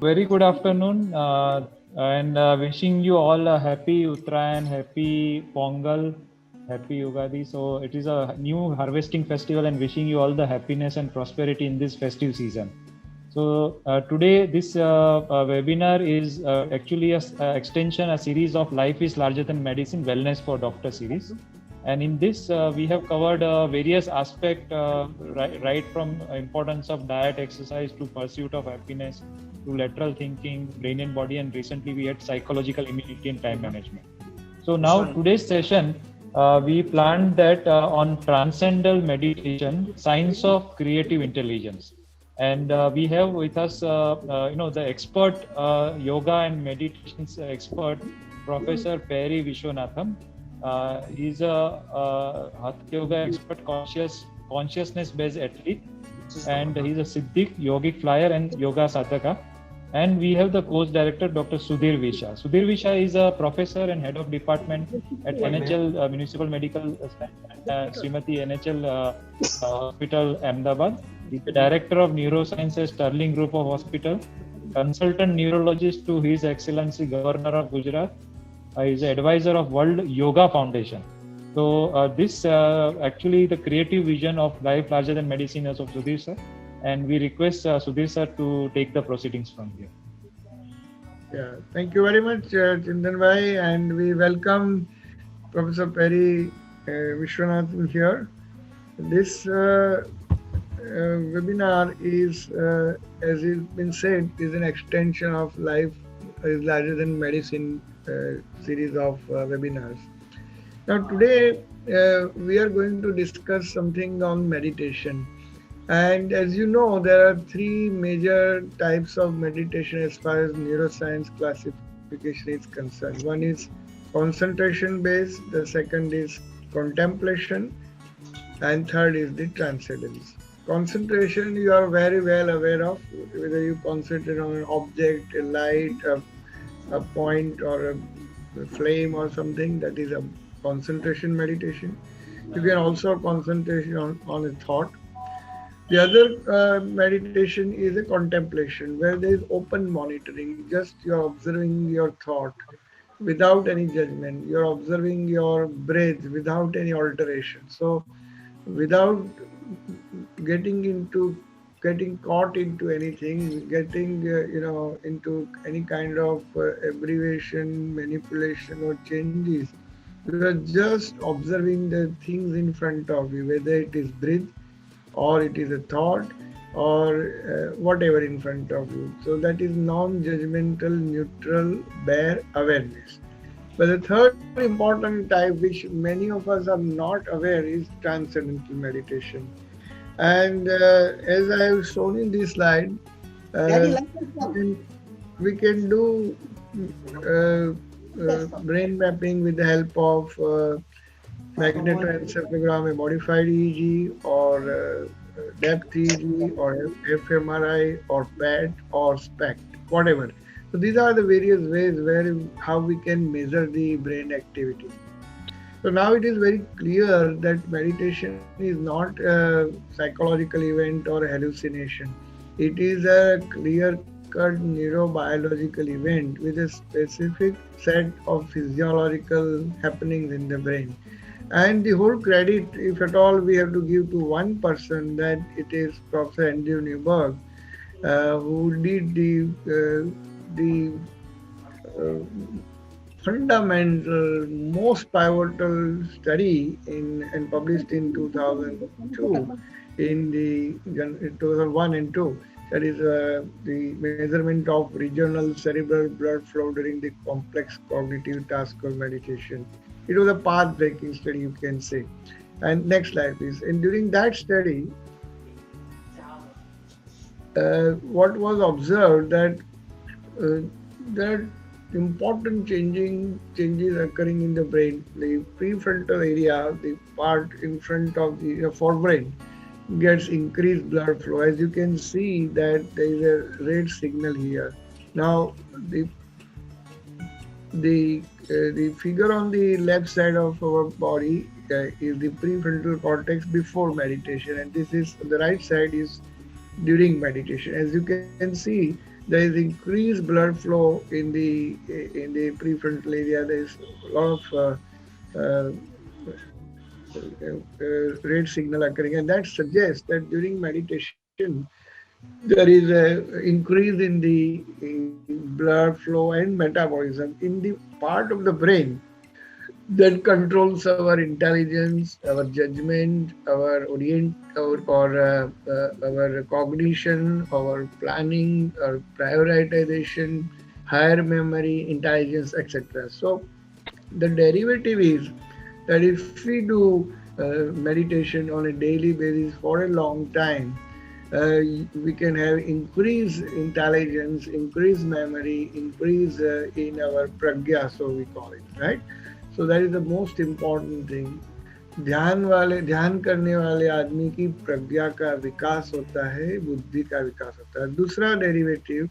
Very good afternoon, and wishing you all a happy Uttarayan, happy Pongal, happy Ugadi. So it is a new harvesting festival, and wishing you all the happiness and prosperity in this festive season. So today this webinar is actually a extension, a series of Life is Larger Than Medicine Wellness for Doctor series. And in this, we have covered various aspects, right from importance of diet, exercise to pursuit of happiness, to lateral thinking, brain and body, and recently we had psychological immunity and time management. So now today's session, we planned that on transcendental meditation, science of creative intelligence. And we have with us, the expert yoga and meditations expert, Professor Perry Vishwanatham. He's a Hatha Yoga expert, consciousness-based athlete, and he's a Siddhik, yogic flyer, and yoga sadhaka. And we have the course director, Dr. Sudhir Visha. Sudhir Visha is a professor and head of department at NHL Municipal Medical Srimati NHL Hospital, Ahmedabad. He's the director of neurosciences, Sterling Group of Hospital, consultant neurologist to His Excellency Governor of Gujarat. He's an advisor of World Yoga Foundation. So this actually the creative vision of Life Larger Than Medicine of Sudhir sir. And we request Sudhir sir to take the proceedings from here. Yeah, thank you very much, Chintan Bhai, and we welcome Professor Perry Vishwanathan here. This webinar is, as has been said, is an extension of Life is Larger Than Medicine series of webinars. Now today we are going to discuss something on meditation. And as you know, there are three major types of meditation as far as neuroscience classification is concerned. One is concentration based, the second is contemplation, and third is the transcendence. Concentration you are very well aware of, whether you concentrate on an object, a light, a point, or a flame or something, that is a concentration meditation. You can also concentrate on a thought. The other meditation is a contemplation, where there is open monitoring. Just you are observing your thought without any judgment. You are observing your breath without any alteration. So, without getting caught into anything, getting into any kind of abbreviation, manipulation, or changes. You are just observing the things in front of you, whether it is breath, or it is a thought, or whatever in front of you. So that is non-judgmental, neutral, bare awareness. But the third important type, which many of us are not aware, is transcendental meditation. And as I have shown in this slide, we can do brain mapping with the help of magnetoencephalogram, a modified EEG, or depth EEG, or fMRI, or PET, or SPECT, whatever. So these are the various ways how we can measure the brain activity. So now it is very clear that meditation is not a psychological event or a hallucination. It is a clear-cut neurobiological event with a specific set of physiological happenings in the brain. And the whole credit, if at all, we have to give to one person, that it is Professor Andrew Newberg, who did the fundamental, most pivotal study and published in 2002, in the 2001 and 2. That is the measurement of regional cerebral blood flow during the complex cognitive task of meditation. It was a path-breaking study, you can say. And next slide, please. And during that study, what was observed, that there are important changes occurring in the brain. The prefrontal area, the part in front of the forebrain, gets increased blood flow. As you can see, that there is a red signal here. Now, the figure on the left side of our body is the prefrontal cortex before meditation, and this is the right side is during meditation. As you can see, There is increased blood flow in the prefrontal area. There is a lot of red signal occurring, and that suggests that during meditation there is a increase in blood flow and metabolism in the part of the brain that controls our intelligence, our judgment, our our cognition, our planning, our prioritization, higher memory, intelligence, etc. So the derivative is that if we do meditation on a daily basis for a long time, we can have increased intelligence, increased memory, increase in our pragya, so we call it, right? So that is the most important thing. ध्यान करने वाले आदमी की प्रज्ञा का विकास होता है, बुद्धि का विकास होता है. दूसरा derivative,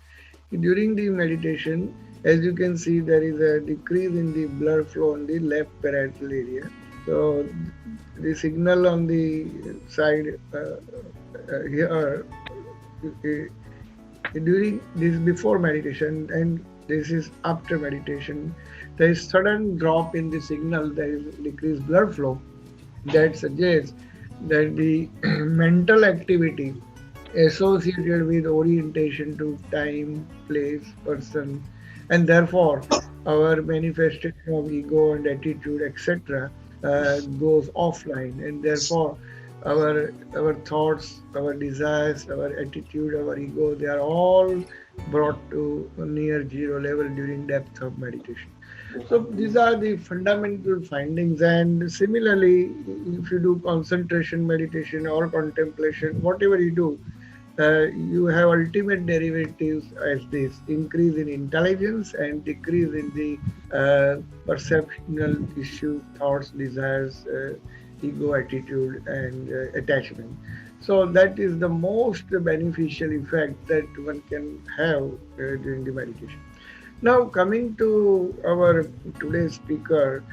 during the meditation, as you can see, there is a decrease in the blood flow in the left parietal area. So the signal on the side here during this before meditation and this is after meditation, there is sudden drop in the signal, there is decreased blood flow. That suggests that the mental activity associated with orientation to time, place, person, and therefore our manifestation of ego and attitude, etc., goes offline, and therefore our thoughts, our desires, our attitude, our ego, they are all brought to near zero level during depth of meditation. So these are the fundamental findings. And similarly, if you do concentration meditation or contemplation, whatever you do, you have ultimate derivatives as this: increase in intelligence and decrease in the perceptual issues, thoughts, desires, ego, attitude, and attachment. So that is the most beneficial effect that one can have during the meditation. Now, coming to our today's speaker,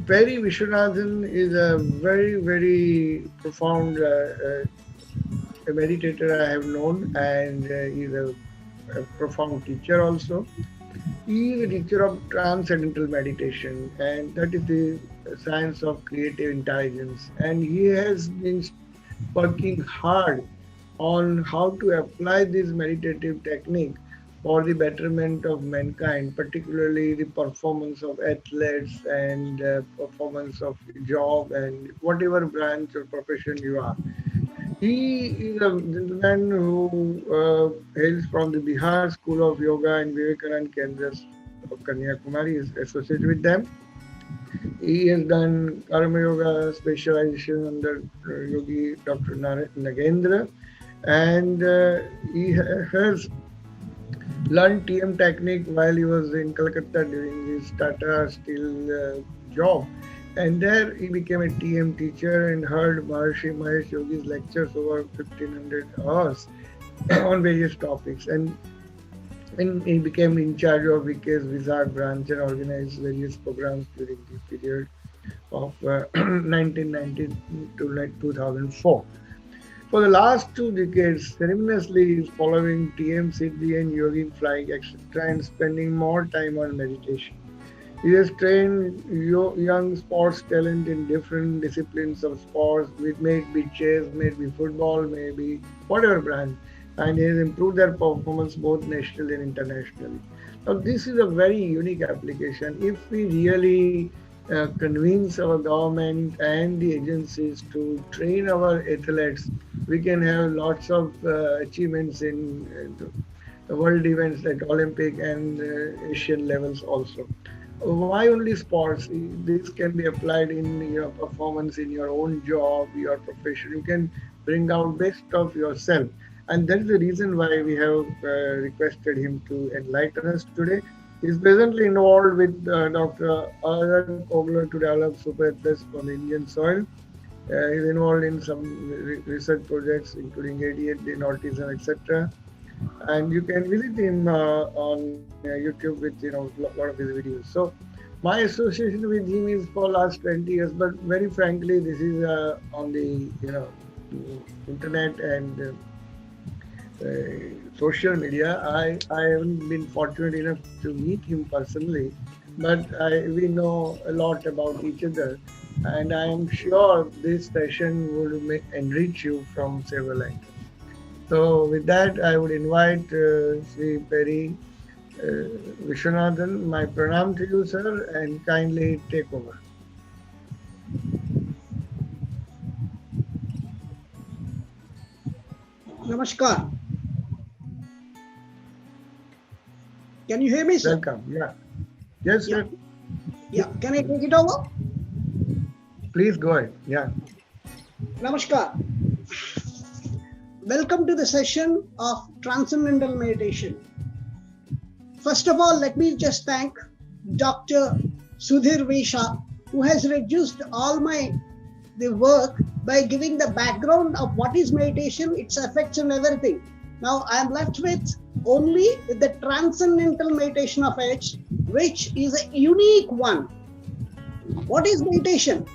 Perry Vishwanathan is a very, very profound meditator I have known, and he's a profound teacher also. He is a teacher of transcendental meditation, and that is the science of creative intelligence. And he has been working hard on how to apply this meditative technique for the betterment of mankind, particularly the performance of athletes and performance of job and whatever branch or profession you are. He is a gentleman who hails from the Bihar School of Yoga and Vivekanand Kendras of Kanyakumari, is associated with them. He has done Karma Yoga specialization under Yogi Dr. Nagendra, and he has learned TM technique while he was in Calcutta during his Tata Steel job. And there he became a TM teacher and heard Maharishi Mahesh Yogi's lectures over 1500 hours on various topics. And he became in charge of VK's Vizag branch and organized various programs during the period of 1990 to 2004. For the last 2 decades, ceremoniously is following TM Siddhi and Yogi flying, etc., and spending more time on meditation. He has trained young sports talent in different disciplines of sports, which may be chess, maybe football, maybe whatever brand, and he has improved their performance both nationally and internationally. Now, this is a very unique application. If we really convince our government and the agencies to train our athletes, we can have lots of achievements in the world events like Olympic and Asian levels also. Why only sports? This can be applied in your performance in your own job, your profession. You can bring out best of yourself. And that's the reason why we have requested him to enlighten us today. He is presently involved with Dr. Arad Kogler to develop super athletes on the Indian soil. He is involved in some research projects, including ADHD and autism, etc. And you can visit him on YouTube with lot of his videos. So my association with him is for last 20 years, but very frankly, this is on the internet, and social media. I haven't been fortunate enough to meet him personally, but we know a lot about each other, and I am sure this session will enrich you from several angles. So, with that, I would invite Sri Perry Vishwanathan. My pranam to you, sir, and kindly take over. Namaskar. Can you hear me, sir? Welcome. Yeah. Yes, sir. Yeah. Can I take it over? Please go ahead. Yeah. Namaskar. Welcome to the session of Transcendental Meditation. First of all, let me just thank Dr. Sudhir Vesha, who has reduced all the work by giving the background of what is meditation, its effects and everything. Now I am left with only the transcendental meditation of H, which is a unique one. What is meditation?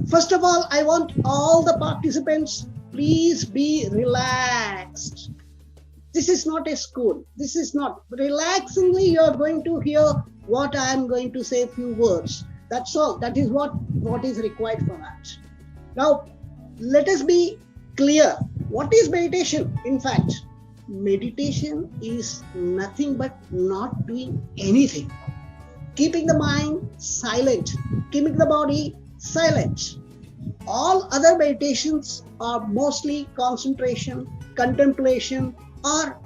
First of all, I want all the participants, please be relaxed. This is not a school. This is not. Relaxingly, you are going to hear what I am going to say, a few words. That's all. That is what is required for that. Now, let us be clear. What is meditation? In fact, meditation is nothing but not doing anything. Keeping the mind silent, keeping the body silent. All other meditations are mostly concentration, contemplation, or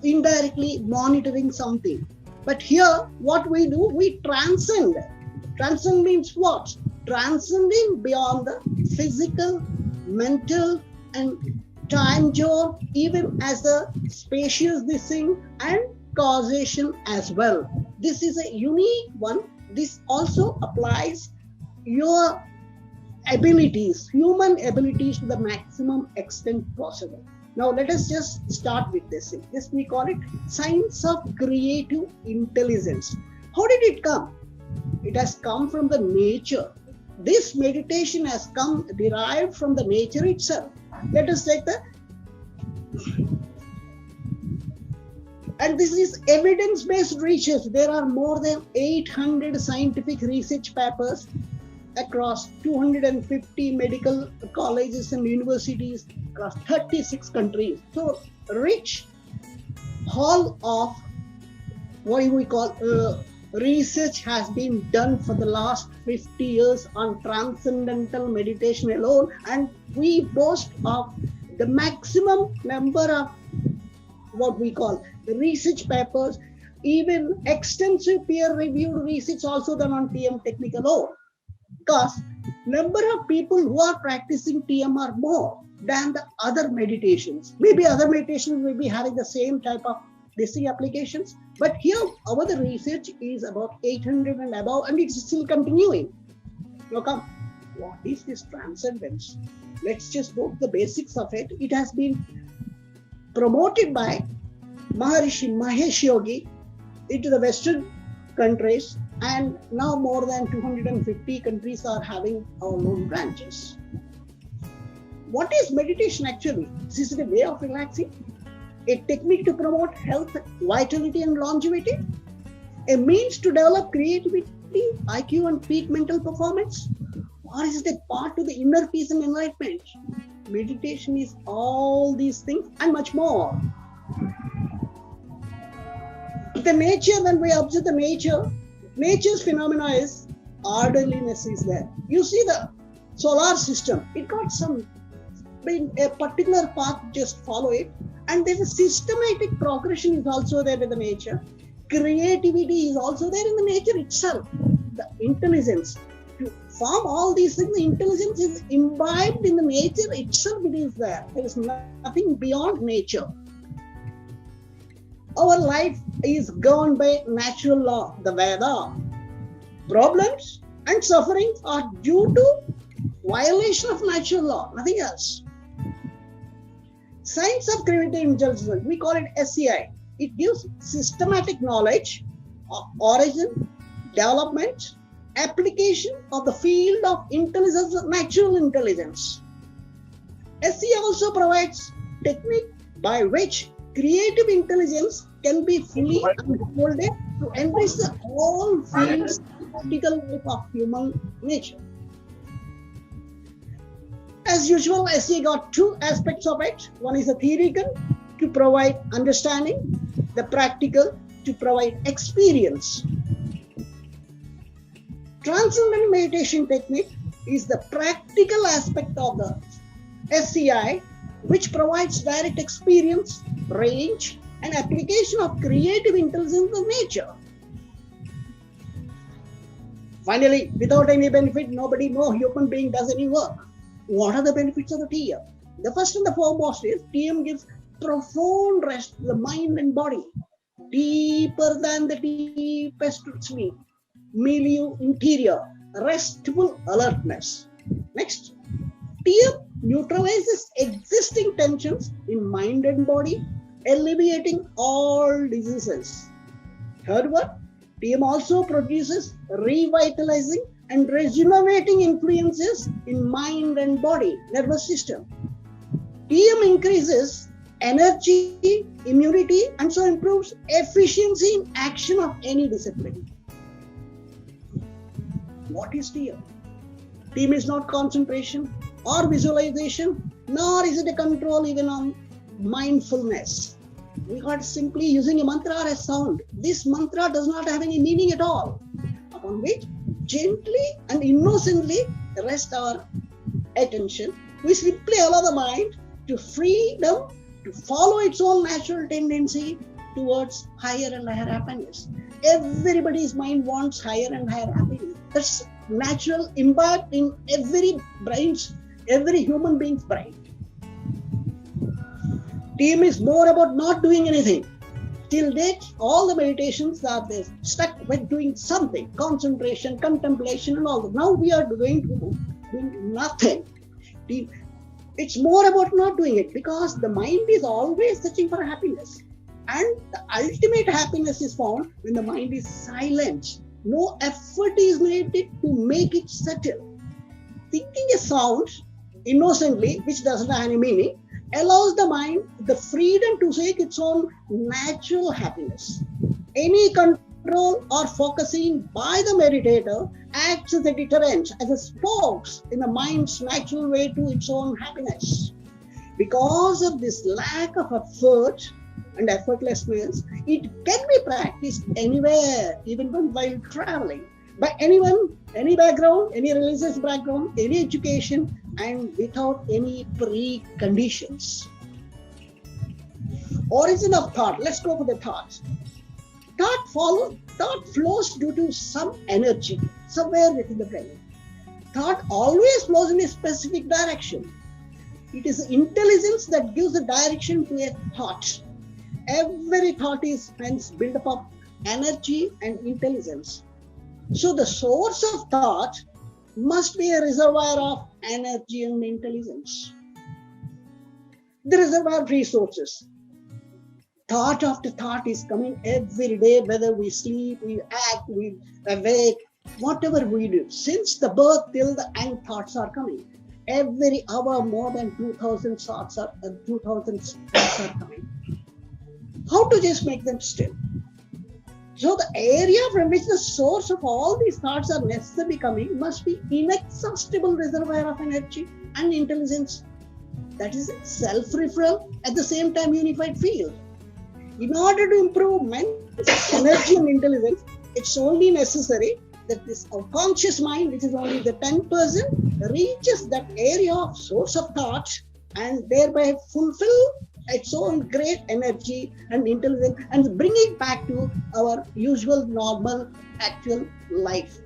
indirectly monitoring something. But here, what we do, we transcend. Transcend means what? Transcending beyond the physical, mental, and time zone, even as the spacious this thing and causation as well. This is a unique one. This also applies your abilities, human abilities, to the maximum extent possible. Now let us just start with this thing. This we call it science of creative intelligence. How did it come? It has come from the nature. This meditation has come derived from the nature itself. Let us take and this is evidence-based research. There are more than 800 scientific research papers across 250 medical colleges and universities across 36 countries. So rich hall of what we call research has been done for the last 50 years on transcendental meditation alone, and we boast of the maximum number of what we call research papers, even extensive peer-reviewed research also done on TM technique alone. Because number of people who are practicing TM are more than the other meditations. Maybe other meditations will be having the same type of basic applications, but here our the research is about 800 and above, and it's still continuing. Now come, what is this transcendence? Let's just go to the basics of it. It has been promoted by Maharishi Mahesh Yogi into the Western countries, and now more than 250 countries are having our own branches. What is meditation actually? This is a way of relaxing, a technique to promote health, vitality, and longevity, a means to develop creativity, IQ, and peak mental performance, or is it a part to the inner peace and enlightenment? Meditation is all these things and much more. The nature, when we observe the nature, nature's phenomena is orderliness is there. You see the solar system, it got some, a particular path, just follow it, and there's a systematic progression is also there in the nature. Creativity is also there in the nature itself. The intelligence, to form all these things, the intelligence is imbibed in the nature itself, it is there. There is nothing beyond nature. Our life is governed by natural law, the Veda. Problems and sufferings are due to violation of natural law, nothing else. Science of creative intelligence, we call it SCI. It gives systematic knowledge of origin, development, application of the field of intelligence, natural intelligence. SCI also provides technique by which creative intelligence can be fully unfolded to enrich all fields of practical life of human nature. As usual, SE got two aspects of it. One is the theoretical, to provide understanding, the practical, to provide experience. Transcendental meditation technique is the practical aspect of the SCI, which provides direct experience, range, and application of creative intelligence of nature. Finally, without any benefit, no human being does any work. What are the benefits of the TM? The first and the foremost is TM gives profound rest to the mind and body, deeper than the deepest sleep, milieu interior, restful alertness. Next, TM neutralizes existing tensions in mind and body, alleviating all diseases. Third one, TM also produces revitalizing and rejuvenating influences in mind and body, nervous system. TM increases energy, immunity, and so improves efficiency in action of any discipline. What is TM? TM is not concentration or visualization, nor is it a control even on mindfulness. We are simply using a mantra or a sound. This mantra does not have any meaning at all, upon which gently and innocently rest our attention. We simply allow the mind to freedom to follow its own natural tendency towards higher and higher happiness. Everybody's mind wants higher and higher happiness. That's natural, imbibed in every human being's brain. TM is more about not doing anything. Till date, all the meditations are there, stuck with doing something, concentration, contemplation, and all that. Now we are doing nothing. It's more about not doing it, because the mind is always searching for happiness. And the ultimate happiness is found when the mind is silent. No effort is needed to make it settle. Thinking a sound innocently, which doesn't have any meaning, allows the mind the freedom to seek its own natural happiness. Any control or focusing by the meditator acts as a deterrent, as a spokes in the mind's natural way to its own happiness. Because of this lack of effort and effortlessness, it can be practiced anywhere, even while traveling, by anyone, any background, any religious background, any education, and without any preconditions. Origin of thought. Let's go for the thoughts. Thought flows due to some energy somewhere within the brain. Thought always flows in a specific direction. It is intelligence that gives the direction to a thought. Every thought is hence built up of energy and intelligence. So the source of thought must be a reservoir of energy and intelligence. The reservoir of resources. Thought after thought is coming every day, whether we sleep, we act, we awake, whatever we do. Since the birth till the end, thoughts are coming. Every hour, more than 2,000 thoughts are coming. How to just make them still? So the area from which the source of all these thoughts are necessarily coming must be inexhaustible reservoir of energy and intelligence. That is self-referral, at the same time unified field. In order to improve men's energy and intelligence, it's only necessary that this unconscious mind, which is only the 10%, reaches that area of source of thought and thereby fulfill its own great energy and intelligence and bring it back to our usual, normal, actual life.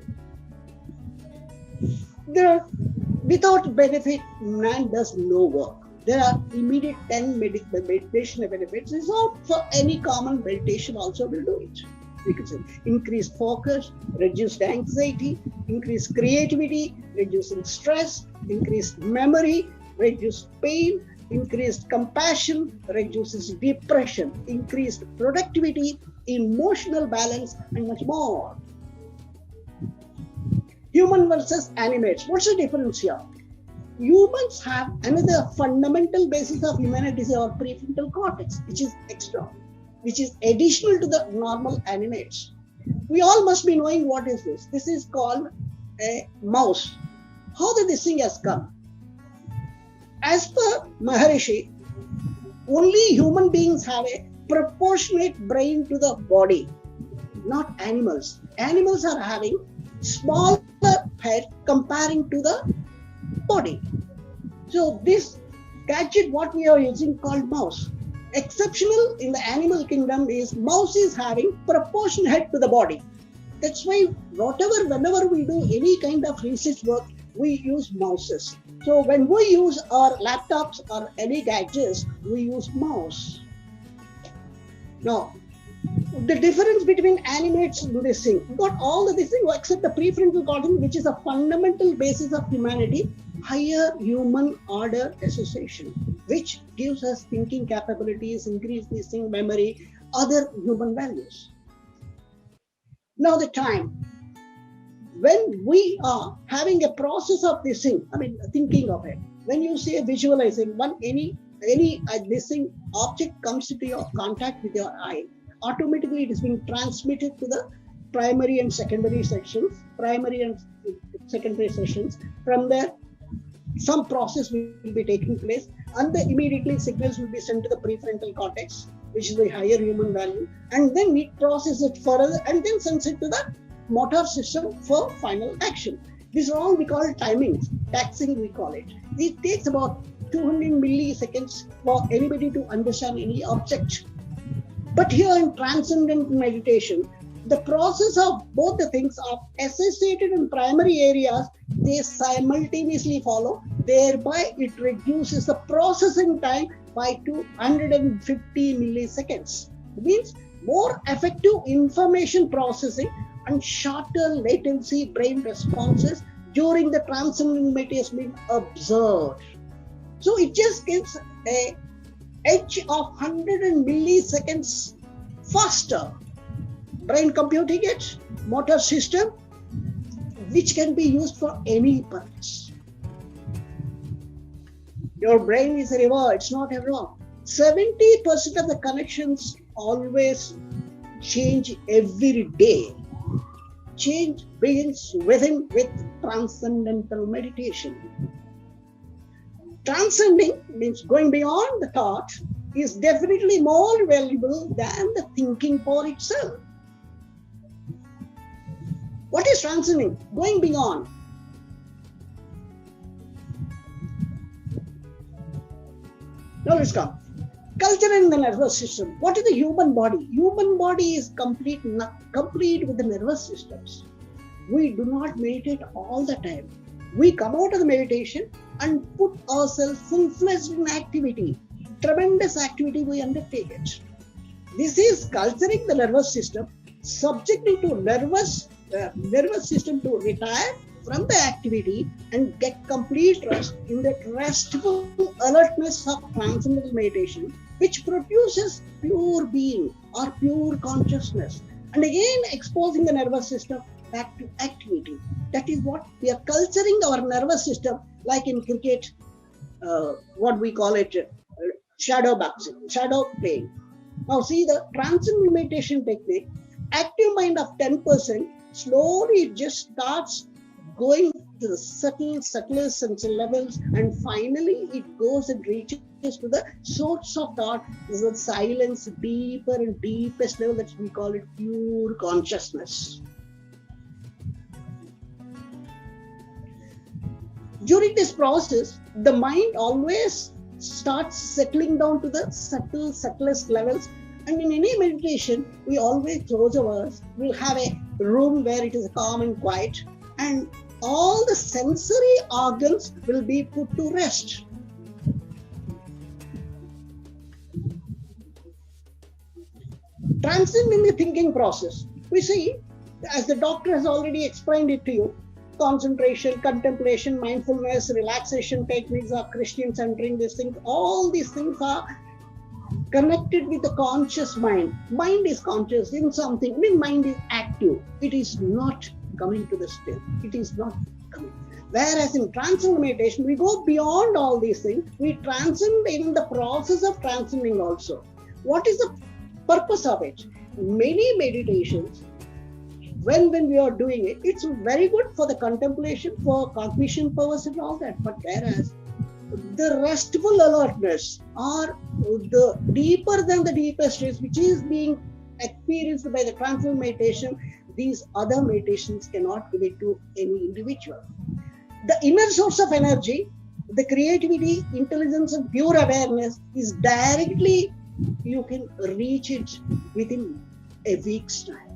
Without benefit, man does no work. There are immediate 10 meditation benefits. So for any common meditation also will do it. We could say increased focus, reduced anxiety, increased creativity, reducing stress, increased memory, reduced pain, increased compassion, reduces depression, increased productivity, emotional balance, and much more. Human versus animates. What's the difference here? humans have another fundamental basis of humanity is our prefrontal cortex, which is extra, which is additional to the normal animates. We all must be knowing what is this. This is called a mouse. How did this thing has come? As per Maharishi, only human beings have a proportionate brain to the body, not animals. Animals are having smaller head comparing to the body. So this gadget what we are using called mouse. Exceptional in the animal kingdom is mouse is having proportionate head to the body. That's why whenever we do any kind of research work, we use mouses. So when we use our laptops or any gadgets, we use mouse. Now, the difference between animates and this thing, we got all of this thing except the prefrontal cortex, which is a fundamental basis of humanity, higher human order association, which gives us thinking capabilities, increased listening memory, other human values. Now the time, when we are having a process of this thing, thinking of it, when you say visualizing, any this thing object comes into your contact with your eye, automatically it is being transmitted to the primary and secondary sections. From there, some process will be taking place, and then immediately signals will be sent to the prefrontal cortex, which is the higher human value, and then it processes it further and then sends it to the motor system for final action. These are all we call timings, taxing we call it. It takes about 200 milliseconds for anybody to understand any object. But here in transcendent meditation, the process of both the things are associated in primary areas, they simultaneously follow, thereby it reduces the processing time by 250 milliseconds. It means more effective information processing and shorter latency brain responses during the transcendent meditation being observed. So it just gives a edge of 100 milliseconds faster brain computing it, motor system, which can be used for any purpose. Your brain is a river, it's not a rock. 70% of the connections always change every day. Change begins with transcendental meditation. Transcending means going beyond the thought is definitely more valuable than the thinking power itself. What is transcending? Going beyond. Now let's come. Culture in the nervous system. What is the human body? Human body is complete with the nervous systems. We do not meditate all the time. We come out of the meditation and put ourselves full-fledged in activity. Tremendous activity we undertake it. This is culturing the nervous system, subjecting to nervous system to retire from the activity and get complete rest in that restful alertness of transcendental meditation, which produces pure being or pure consciousness. And again, exposing the nervous system back to activity. That is what we are culturing our nervous system, like in cricket, what we call it, shadow boxing, shadow playing. Now see the transcendental meditation technique, active mind of 10%, slowly it just starts going to the subtler sensory levels, and finally it goes and reaches to the source of thought, is the silence, deeper and deepest level, that we call it pure consciousness. During this process, the mind always starts settling down to the subtlest levels. And in any meditation, we always close our eyes. We'll have a room where it is calm and quiet, and all the sensory organs will be put to rest. Transcending the thinking process, we see, as the doctor has already explained it to you, concentration, contemplation, mindfulness, relaxation techniques are Christian centering, these things, all these things are connected with the conscious mind. Mind is conscious in something, mind is active. It is not coming to the still. It is not coming. Whereas in transcendental meditation, we go beyond all these things. We transcend in the process of transcending also. What is the purpose of it? Many meditations, when we are doing it, it's very good for the contemplation, for cognition powers and all that. But whereas the restful alertness, or the deeper than the deepest states, which is being experienced by the transcendental meditation, these other meditations cannot give it to any individual. The inner source of energy, the creativity, intelligence, and pure awareness is directly, you can reach it within a week's time.